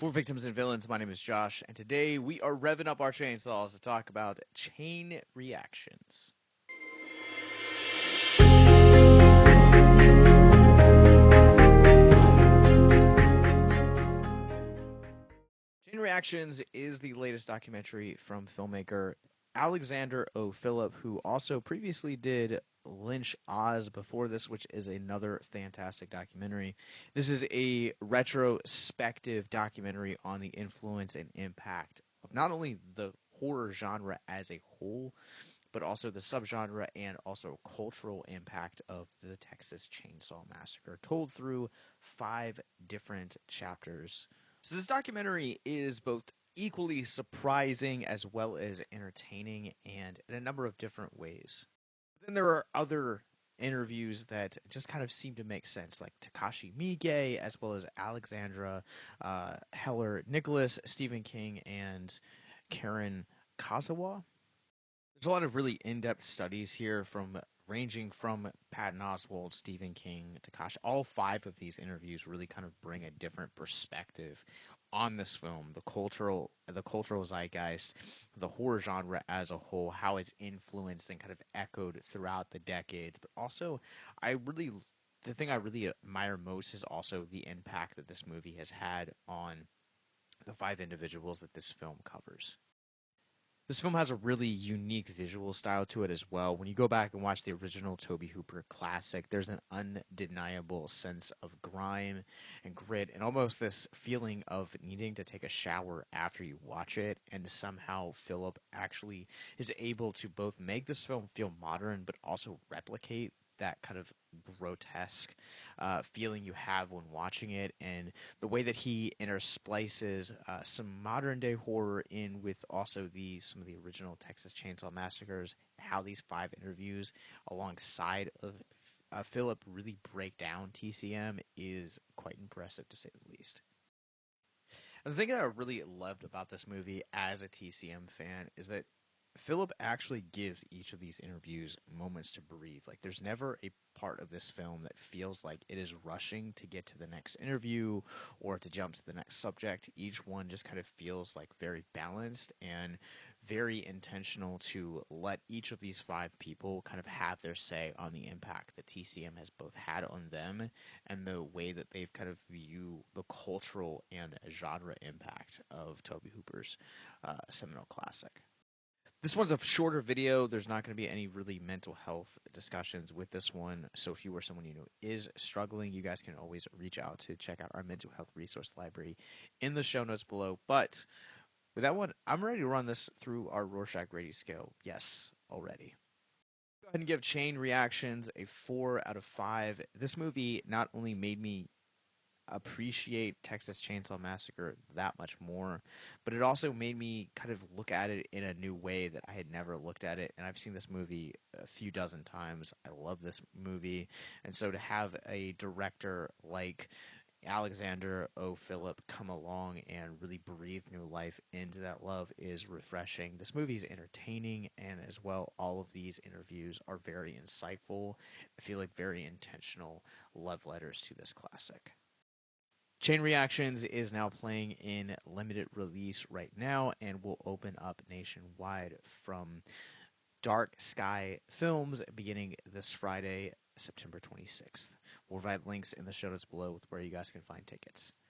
For Victims and Villains, my name is Josh, and today we are revving up our chainsaws to talk about chain reactions. Chain Reactions is the latest documentary from filmmaker Alexandre O. Philippe, who also previously did Lynch Oz before this, which is another fantastic documentary. This is a retrospective documentary on the influence and impact of not only the horror genre as a whole, but also the subgenre and also cultural impact of the Texas Chainsaw Massacre, told through 5 different chapters. So this documentary is both equally surprising as well as entertaining, and in a number of different ways. Then there are other interviews that just kind of seem to make sense, like Takashi Miike, as well as Alexandra Heller Nicholas, Stephen King, and Karyn Kusama. There's a lot of really in-depth studies here, from ranging from Patton Oswalt, Stephen King, Takashi. All 5 of these interviews really kind of bring a different perspective on this film, the cultural zeitgeist, the horror genre as a whole, how it's influenced and kind of echoed throughout the decades. But also, the thing I really admire most is also the impact that this movie has had on the 5 individuals that this film covers. This film has a really unique visual style to it as well. When you go back and watch the original Tobe Hooper classic, there's an undeniable sense of grime and grit and almost this feeling of needing to take a shower after you watch it. And somehow Philip actually is able to both make this film feel modern but also replicate that kind of grotesque feeling you have when watching it, and the way that he intersplices some modern day horror in with also some of the original Texas Chainsaw Massacres. How these 5 interviews alongside of Philip really break down TCM is quite impressive, to say the least. And the thing that I really loved about this movie as a TCM fan is that Philip actually gives each of these interviews moments to breathe. Like, there's never a part of this film that feels like it is rushing to get to the next interview or to jump to the next subject. Each one just kind of feels like very balanced and very intentional to let each of these 5 people kind of have their say on the impact that TCM has both had on them and the way that they've kind of view the cultural and genre impact of Tobe Hooper's seminal classic. This one's a shorter video. There's not going to be any really mental health discussions with this one. So if you or someone you know is struggling, you guys can always reach out to check out our mental health resource library in the show notes below. But with that one, I'm ready to run this through our Rorschach rating scale. Yes, already. Go ahead and give Chain Reactions a 4 out of 5. This movie not only made me appreciate Texas Chainsaw Massacre that much more, but it also made me kind of look at it in a new way that I had never looked at it. And I've seen this movie a few dozen times. I love this movie, and so to have a director like Alexandre O. Philippe come along and really breathe new life into that love is refreshing. This movie is entertaining, and as well, all of these interviews are very insightful. I feel like very intentional love letters to this classic. Chain Reactions is now playing in limited release right now and will open up nationwide from Dark Sky Films beginning this Friday, September 26th. We'll provide links in the show notes below with where you guys can find tickets.